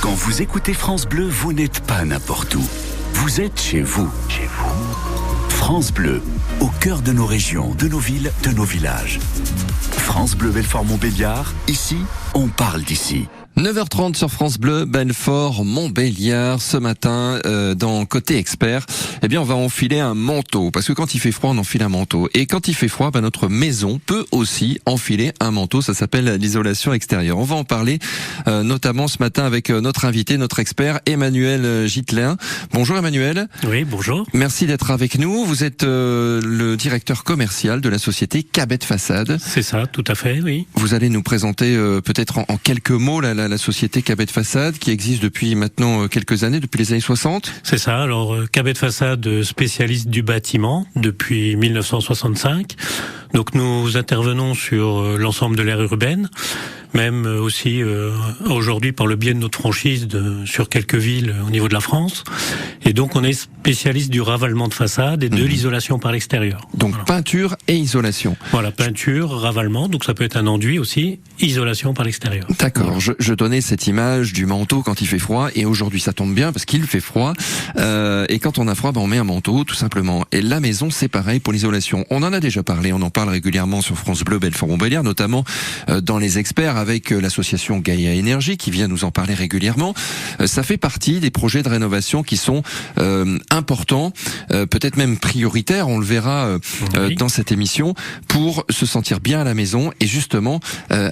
Quand vous écoutez France Bleu, vous n'êtes pas n'importe où. Vous êtes chez vous. Chez vous. France Bleu, au cœur de nos régions, de nos villes, de nos villages. France Bleu Belfort-Montbéliard, ici, on parle d'ici. 9h30 sur France Bleu, Belfort, Montbéliard. Ce matin, dans Côté Expert, eh bien, on va enfiler un manteau. Parce que quand il fait froid, on enfile un manteau. Et quand il fait froid, notre maison peut aussi enfiler un manteau. Ça s'appelle l'isolation extérieure. On va en parler, notamment ce matin avec notre invité, notre expert, Emmanuel Gittelin. Bonjour Emmanuel. Oui, bonjour. Merci d'être avec nous. Vous êtes le directeur commercial de la société Cabet Façade. C'est ça, tout à fait, oui. Vous allez nous présenter peut-être en quelques mots la société Cabet Façade qui existe depuis maintenant quelques années, depuis les années 60. C'est ça, alors Cabet Façade, spécialiste du bâtiment depuis 1965. Donc nous intervenons sur l'ensemble de l'aire urbaine, même aussi aujourd'hui par le biais de notre franchise sur quelques villes au niveau de la France. Et donc on est spécialiste du ravalement de façade et de l'isolation par l'extérieur. Donc voilà. Peinture et isolation. Voilà, peinture, ravalement, donc ça peut être un enduit aussi, isolation par l'extérieur. D'accord, voilà. Je donnais cette image du manteau quand il fait froid, et aujourd'hui ça tombe bien parce qu'il fait froid, et quand on a froid, on met un manteau tout simplement. Et la maison c'est pareil pour l'isolation. On en a déjà parlé, on en parle régulièrement sur France Bleu Belfort-Montbéliard, notamment dans les experts avec l'association Gaïa Énergie qui vient nous en parler régulièrement. Ça fait partie des projets de rénovation qui sont importants, peut-être même prioritaires, on le verra dans cette émission, pour se sentir bien à la maison et justement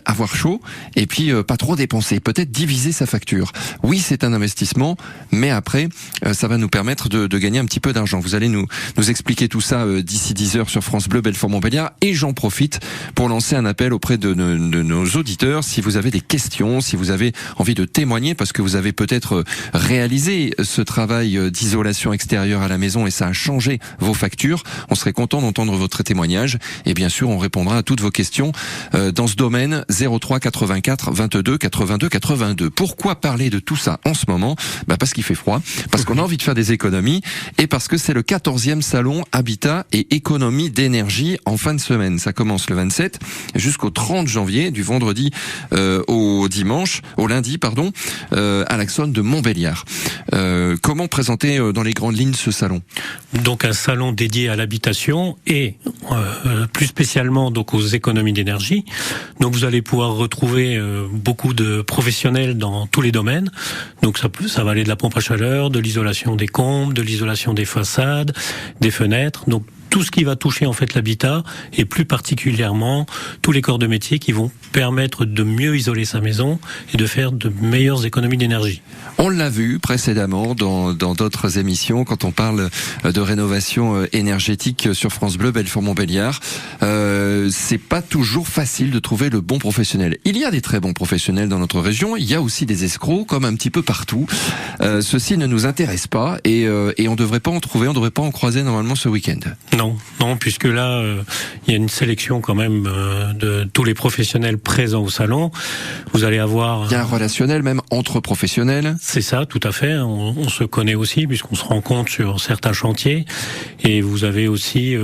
avoir chaud et puis pas trop dépenser, peut-être diviser sa facture. Oui, c'est un investissement, mais après ça va nous permettre de gagner un petit peu d'argent. Vous allez nous expliquer tout ça d'ici 10h sur France Bleu Belfort-Montbéliard, et j'en profite pour lancer un appel auprès de nos auditeurs. Si vous avez des questions, si vous avez envie de témoigner parce que vous avez peut-être réalisé ce travail d'isolation extérieure à la maison et ça a changé vos factures, on serait content d'entendre votre témoignage, et bien sûr on répondra à toutes vos questions dans ce domaine. 03 84 22 82 82. Pourquoi parler de tout ça en ce moment? Parce qu'il fait froid, parce qu'on a envie de faire des économies, et parce que c'est le 14e salon Habitat et économie d'énergie en fin de semaine. Ça commence le 27 jusqu'au 30 janvier, du vendredi au lundi, à l'Axone de Montbéliard. Comment présenter dans les grandes lignes ce salon? Donc un salon dédié à l'habitation et plus spécialement donc aux économies d'énergie. Donc vous allez pouvoir retrouver beaucoup de professionnels dans tous les domaines. Donc ça va aller de la pompe à chaleur, de l'isolation des combles, de l'isolation des façades, des fenêtres. Donc tout ce qui va toucher en fait l'habitat, et plus particulièrement tous les corps de métier qui vont permettre de mieux isoler sa maison et de faire de meilleures économies d'énergie. On l'a vu précédemment dans d'autres émissions quand on parle de rénovation énergétique sur France Bleu Belfort-Montbéliard. C'est pas toujours facile de trouver le bon professionnel. Il y a des très bons professionnels dans notre région, il y a aussi des escrocs comme un petit peu partout. Ceci ne nous intéresse pas, et on devrait pas en trouver, on devrait pas en croiser normalement ce week-end. Non, puisque là, il y a une sélection quand même de tous les professionnels présents au salon. Vous allez avoir... Il y a un relationnel même entre professionnels. C'est ça, tout à fait. On se connaît aussi, puisqu'on se rencontre sur certains chantiers. Et vous avez aussi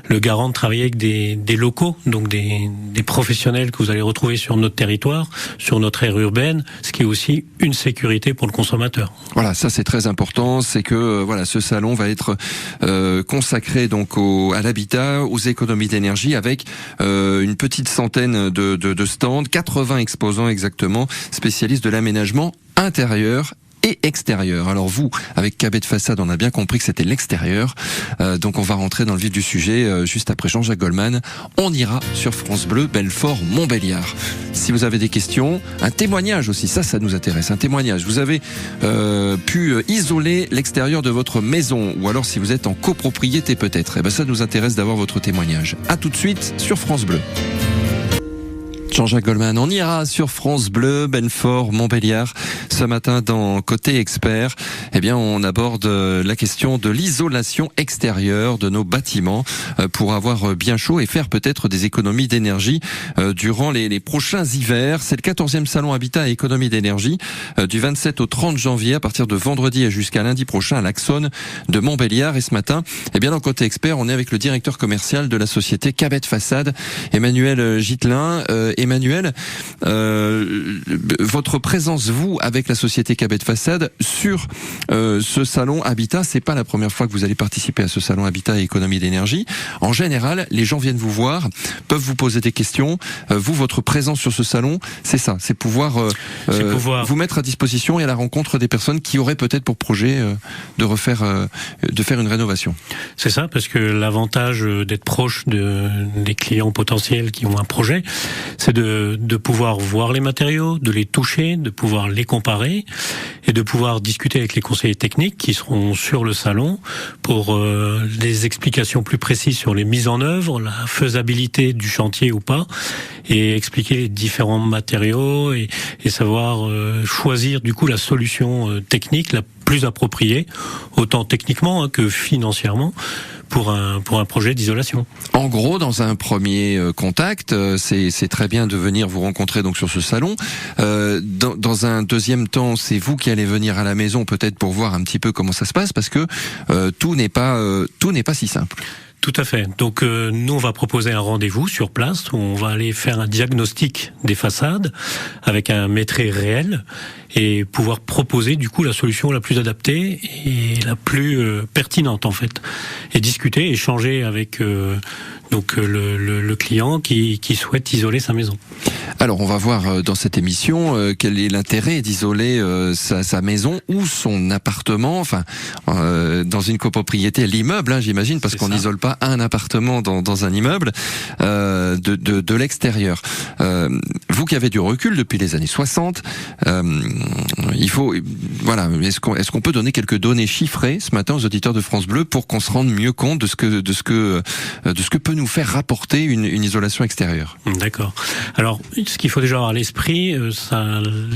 le garant de travailler avec des locaux, donc des professionnels que vous allez retrouver sur notre territoire, sur notre aire urbaine, ce qui est aussi une sécurité pour le consommateur. Voilà, ça c'est très important, c'est que ce salon va être consacré donc à l'habitat, aux économies d'énergie, avec une petite centaine de stands, 80 exposants exactement, spécialistes de l'aménagement intérieur et extérieur. Alors vous, avec Cabet Façade, on a bien compris que c'était l'extérieur. Donc on va rentrer dans le vif du sujet juste après Jean-Jacques Goldman. On ira sur France Bleu Belfort-Montbéliard. Si vous avez des questions, un témoignage aussi, ça nous intéresse, un témoignage. Vous avez pu isoler l'extérieur de votre maison, ou alors si vous êtes en copropriété peut-être, ça nous intéresse d'avoir votre témoignage. À tout de suite sur France Bleu. Jean-Jacques Goldman, on ira sur France Bleu Belfort-Montbéliard ce matin dans Côté Expert. On aborde la question de l'isolation extérieure de nos bâtiments pour avoir bien chaud et faire peut-être des économies d'énergie durant les prochains hivers. C'est le 14e salon Habitat et économie d'énergie du 27 au 30 janvier à partir de vendredi et jusqu'à lundi prochain à l'Axone de Montbéliard. Et ce matin, dans Côté Expert, on est avec le directeur commercial de la société Cabet Façade, Emmanuel Gittelin. Emmanuel, votre présence, vous, avec la société Cabet Façade, sur ce salon Habitat, c'est pas la première fois que vous allez participer à ce salon Habitat et économie d'énergie. En général, les gens viennent vous voir, peuvent vous poser des questions. Vous, votre présence sur ce salon, c'est ça, c'est pouvoir vous mettre à disposition et à la rencontre des personnes qui auraient peut-être pour projet de faire une rénovation. C'est ça, parce que l'avantage d'être proche des clients potentiels qui ont un projet, c'est de pouvoir voir les matériaux, de les toucher, de pouvoir les comparer et de pouvoir discuter avec les conseillers techniques qui seront sur le salon pour des explications plus précises sur les mises en œuvre, la faisabilité du chantier ou pas, et expliquer les différents matériaux et savoir choisir du coup la solution technique la plus appropriée, autant techniquement que financièrement, pour un projet d'isolation. En gros, dans un premier contact, c'est très bien de venir vous rencontrer donc sur ce salon. Dans un deuxième temps, c'est vous qui allez venir à la maison peut-être pour voir un petit peu comment ça se passe, parce que tout n'est pas si simple. Tout à fait. Donc nous, on va proposer un rendez-vous sur place où on va aller faire un diagnostic des façades avec un maîtrise réel et pouvoir proposer du coup la solution la plus adaptée et la plus pertinente en fait. Et discuter, échanger avec le client qui souhaite isoler sa maison. Alors on va voir dans cette émission quel est l'intérêt d'isoler sa maison ou son appartement, enfin dans une copropriété, l'immeuble, j'imagine, parce qu'on n'isole pas un appartement dans un immeuble de l'extérieur. Vous qui avez du recul depuis les années 60, il faut, voilà, est-ce qu'on peut donner quelques données chiffrées ce matin aux auditeurs de France Bleu pour qu'on se rende mieux compte de ce que peut nous faire rapporter une isolation extérieure? D'accord. Alors, ce qu'il faut déjà avoir à l'esprit,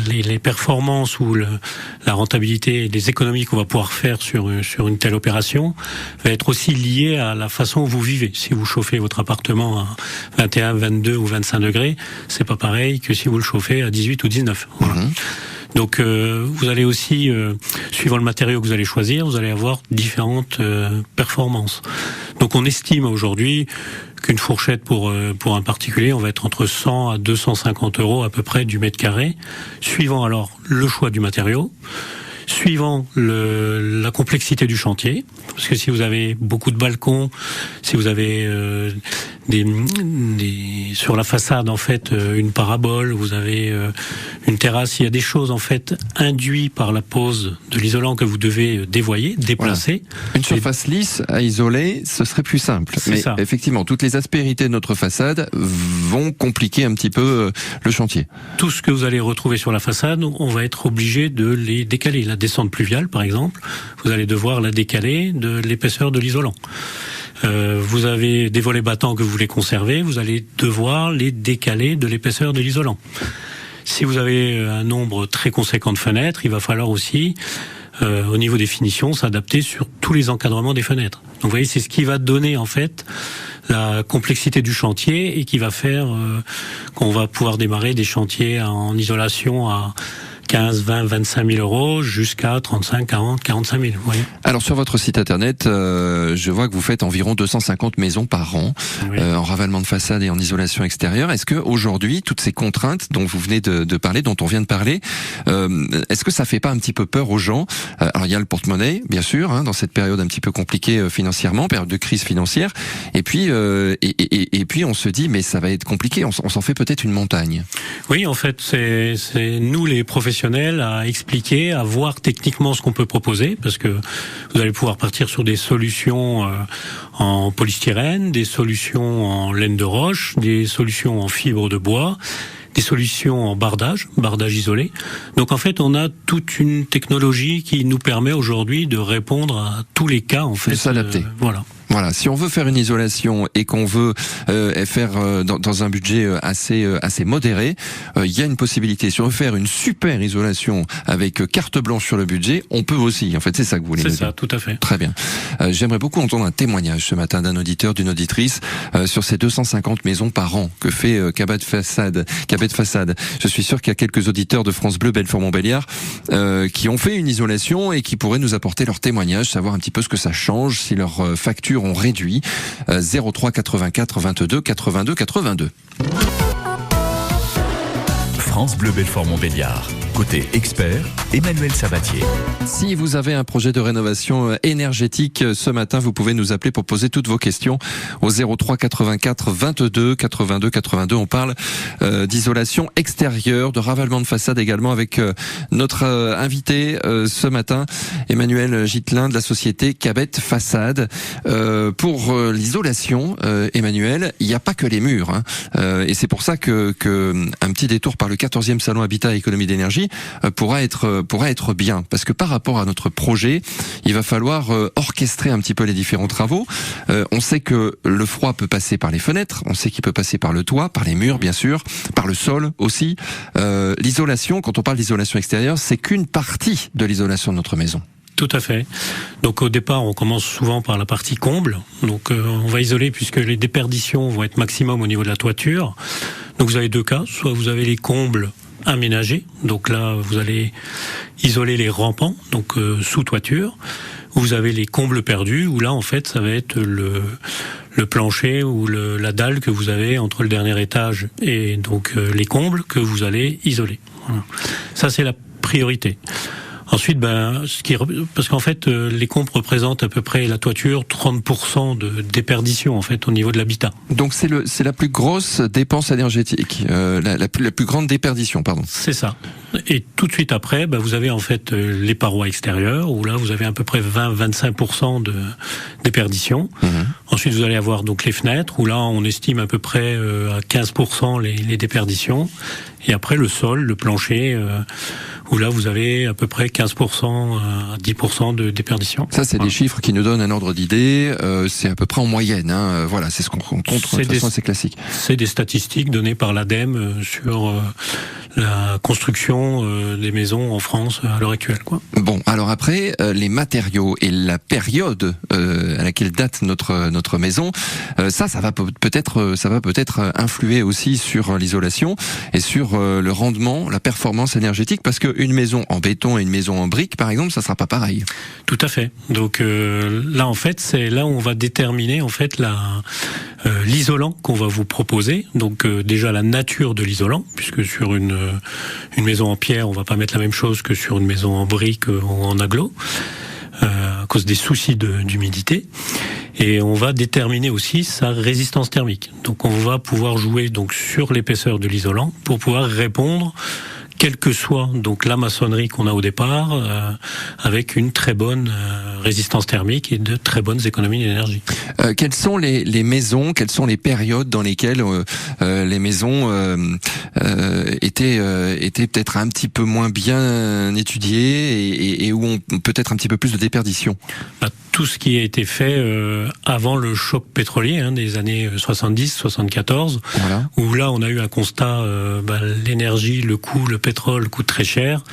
les performances ou la rentabilité et les économies qu'on va pouvoir faire sur une telle opération va être aussi liée à la façon dont vous vivez. Si vous chauffez votre appartement à 21, 22 ou 25 degrés, c'est pas pareil que si vous le chauffez à 18 ou 19. Voilà. Donc vous allez aussi, suivant le matériau que vous allez choisir, vous allez avoir différentes performances. Donc on estime aujourd'hui qu'une fourchette pour un particulier, on va être entre 100 à 250 euros à peu près du mètre carré, suivant alors le choix du matériau, suivant la complexité du chantier, parce que si vous avez beaucoup de balcons, si vous avez sur la façade en fait une parabole, vous avez une terrasse, il y a des choses en fait induites par la pose de l'isolant que vous devez dévoyer, déplacer. Voilà. Une surface lisse à isoler, ce serait plus simple. Mais ça, effectivement, toutes les aspérités de notre façade vont compliquer un petit peu le chantier. Tout ce que vous allez retrouver sur la façade, on va être obligé de les décaler. La descente pluviale, par exemple, vous allez devoir la décaler de l'épaisseur de l'isolant. Vous avez des volets battants que vous voulez conserver, vous allez devoir les décaler de l'épaisseur de l'isolant. Si vous avez un nombre très conséquent de fenêtres, il va falloir aussi, au niveau des finitions, s'adapter sur tous les encadrements des fenêtres. Donc vous voyez, c'est ce qui va donner en fait la complexité du chantier et qui va faire qu'on va pouvoir démarrer des chantiers en isolation à 15, 20, 25 000 euros jusqu'à 35, 40, 45 000. Oui. Alors sur votre site internet, je vois que vous faites environ 250 maisons par an, oui, en ravalement de façade et en isolation extérieure. Est-ce que aujourd'hui, toutes ces contraintes dont vous venez de parler, dont on vient de parler, est-ce que ça fait pas un petit peu peur aux gens? Alors il y a le porte-monnaie, bien sûr, dans cette période un petit peu compliquée financièrement, période de crise financière, et puis on se dit mais ça va être compliqué, on s'en fait peut-être une montagne. Oui, en fait, c'est nous les professionnels à expliquer, à voir techniquement ce qu'on peut proposer, parce que vous allez pouvoir partir sur des solutions en polystyrène, des solutions en laine de roche, des solutions en fibre de bois, des solutions en bardage isolé. Donc en fait, on a toute une technologie qui nous permet aujourd'hui de répondre à tous les cas, en fait. De s'adapter. Voilà, si on veut faire une isolation et qu'on veut faire dans un budget assez modéré, il y a une possibilité. Si on veut faire une super isolation avec carte blanche sur le budget, on peut aussi. En fait, c'est ça que vous voulez dire. C'est ça, tout à fait. Très bien. J'aimerais beaucoup entendre un témoignage ce matin d'un auditeur, d'une auditrice sur ces 250 maisons par an que fait Cabet Façade. Je suis sûr qu'il y a quelques auditeurs de France Bleu Belfort-Montbéliard qui ont fait une isolation et qui pourraient nous apporter leur témoignage, savoir un petit peu ce que ça change, si leurs factures ont réduit. 03 84 22 82 82. France Bleu Belfort Montbéliard. Côté expert, Emmanuel Sabatier. Si vous avez un projet de rénovation énergétique ce matin, vous pouvez nous appeler pour poser toutes vos questions au 03 84 22 82 82. On parle d'isolation extérieure, de ravalement de façade également avec notre invité ce matin, Emmanuel Gittelin de la société Cabet Façade. Pour l'isolation, Emmanuel, il n'y a pas que les murs, hein. Et c'est pour ça que un petit détour par le 14e salon Habitat et Économie d'énergie pourra être bien, parce que par rapport à notre projet, il va falloir orchestrer un petit peu les différents travaux. On sait que le froid peut passer par les fenêtres, on sait qu'il peut passer par le toit, par les murs bien sûr, par le sol aussi. L'isolation, quand on parle d'isolation extérieure, c'est qu'une partie de l'isolation de notre maison. Tout à fait. Donc au départ, on commence souvent par la partie comble. Donc on va isoler puisque les déperditions vont être maximum au niveau de la toiture. Donc vous avez deux cas, soit vous avez les combles aménagés, donc là vous allez isoler les rampants, donc sous toiture. Vous avez les combles perdus, où là en fait ça va être le plancher ou la dalle que vous avez entre le dernier étage et donc les combles que vous allez isoler. Voilà. Ça c'est la priorité. Ensuite, parce qu'en fait, les combles représentent à peu près la toiture 30% de déperdition en fait au niveau de l'habitat. Donc c'est la plus grosse dépense énergétique, la plus grande déperdition, pardon. C'est ça. Et tout de suite après, vous avez en fait les parois extérieures où là vous avez à peu près 20-25% de déperdition. Mmh. Ensuite, vous allez avoir donc les fenêtres où là on estime à peu près à 15% les déperditions. Et après le sol, le plancher, où là vous avez à peu près 15% à 10% de déperdition. Ça, c'est des chiffres qui nous donnent un ordre d'idée. C'est à peu près en moyenne. Hein. Voilà, c'est ce qu'on compte. De toute façon, c'est classique. C'est des statistiques données par l'ADEME sur la construction des maisons en France à l'heure actuelle, quoi. Bon, alors après, les matériaux et la période à laquelle date notre maison, ça va peut-être influer aussi sur l'isolation et sur le rendement, la performance énergétique, parce qu'une maison en béton et une maison en briques, par exemple, ça sera pas pareil. Tout à fait. Donc là, en fait, c'est là où on va déterminer en fait l'isolant qu'on va vous proposer. Donc déjà la nature de l'isolant, puisque sur une maison en pierre, on va pas mettre la même chose que sur une maison en briques ou en aglo, à cause des soucis d'humidité. Et on va déterminer aussi sa résistance thermique. Donc on va pouvoir jouer donc sur l'épaisseur de l'isolant pour pouvoir répondre, quelle que soit donc la maçonnerie qu'on a au départ, avec une très bonne résistance thermique et de très bonnes économies d'énergie. Quelles sont les maisons, quelles sont les périodes dans lesquelles les maisons étaient peut-être un petit peu moins bien étudiées et où on peut-être un petit peu plus de déperdition? Tout ce qui a été fait avant le choc pétrolier des années 70-74, voilà. Où là on a eu un constat, l'énergie, le pétrole coûte très cher.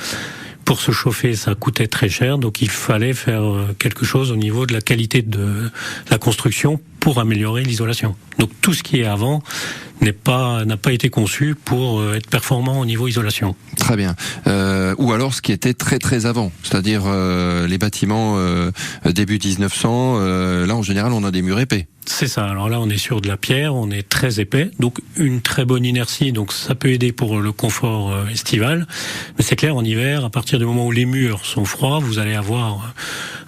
Pour se chauffer, ça coûtait très cher, donc il fallait faire quelque chose au niveau de la qualité de la construction pour améliorer l'isolation. Donc tout ce qui est avant n'a pas été conçu pour être performant au niveau isolation. Très bien. Ou alors ce qui était très très avant, c'est-à-dire les bâtiments début 1900, là en général on a des murs épais. C'est ça. Alors là, on est sur de la pierre, on est très épais, donc une très bonne inertie, donc ça peut aider pour le confort estival. Mais c'est clair, en hiver, à partir du moment où les murs sont froids, vous allez avoir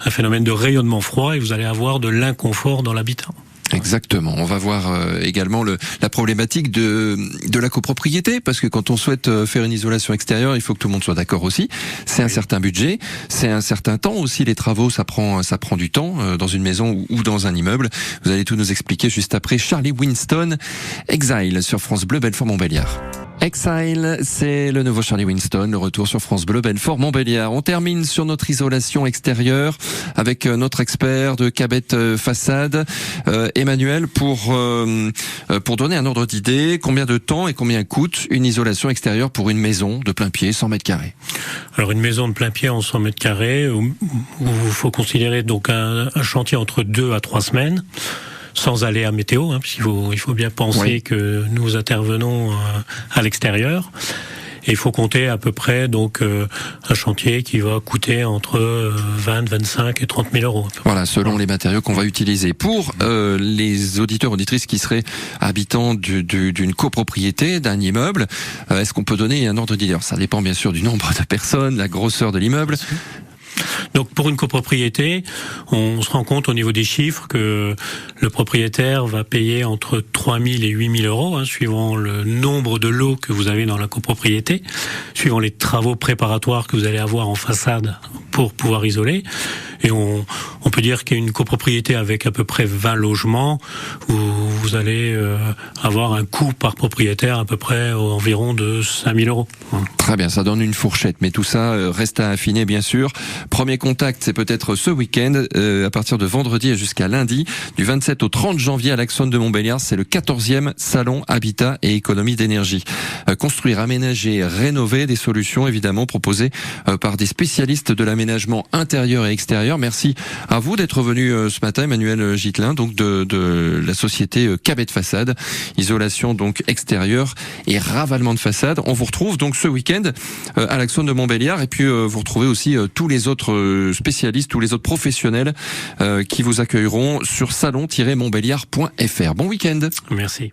un phénomène de rayonnement froid et vous allez avoir de l'inconfort dans l'habitat. Exactement. On va voir également la problématique de la copropriété, parce que quand on souhaite faire une isolation extérieure, il faut que tout le monde soit d'accord aussi. C'est un certain budget, c'est un certain temps aussi. Les travaux, ça prend du temps dans une maison ou dans un immeuble. Vous allez tout nous expliquer juste après. Charlie Winston, Exile sur France Bleu Belfort Montbéliard. Exile, c'est le nouveau Charlie Winston, le retour sur France Bleu Belfort Montbéliard. On termine sur notre isolation extérieure avec notre expert de Cabet Façade, Emmanuel, pour donner un ordre d'idée, combien de temps et combien coûte une isolation extérieure pour une maison de plein pied, 100 mètres carrés. Alors une maison de plein pied en 100 mètres carrés, où il faut considérer donc un chantier entre 2 à 3 semaines. Sans aléa météo, puisqu'il faut bien penser que nous intervenons à l'extérieur. Et il faut compter à peu près donc un chantier qui va coûter entre 20, 25 et 30 000 euros. Voilà, selon les matériaux qu'on va utiliser. Pour les auditeurs, auditrices qui seraient habitants d'une copropriété, d'un immeuble, est-ce qu'on peut donner un ordre d'idée? Alors, ça dépend bien sûr du nombre de personnes, la grosseur de l'immeuble. Donc pour une copropriété, on se rend compte au niveau des chiffres que le propriétaire va payer entre 3 000 et 8 000 euros, suivant le nombre de lots que vous avez dans la copropriété, suivant les travaux préparatoires que vous allez avoir en façade pour pouvoir isoler. Et on peut dire qu'il y a une copropriété avec à peu près 20 logements où vous allez avoir un coût par propriétaire à peu près environ de 5 000 euros. Très bien, ça donne une fourchette, mais tout ça reste à affiner bien sûr. Premier contact, c'est peut-être ce week-end, à partir de vendredi et jusqu'à lundi, du 27 au 30 janvier à l'Axone de Montbéliard. C'est le 14e Salon Habitat et Économie d'énergie. Construire, aménager, rénover, des solutions évidemment proposées par des spécialistes de l'aménagement intérieur et extérieur. Merci à vous d'être venu ce matin, Emmanuel Gittelin, donc de la société Cabet Façade, isolation donc extérieure et ravalement de façade. On vous retrouve donc ce week-end à l'Axone de Montbéliard, et puis vous retrouvez aussi tous les autres spécialistes, tous les autres professionnels qui vous accueilleront sur salon-montbéliard.fr. Bon week-end. Merci.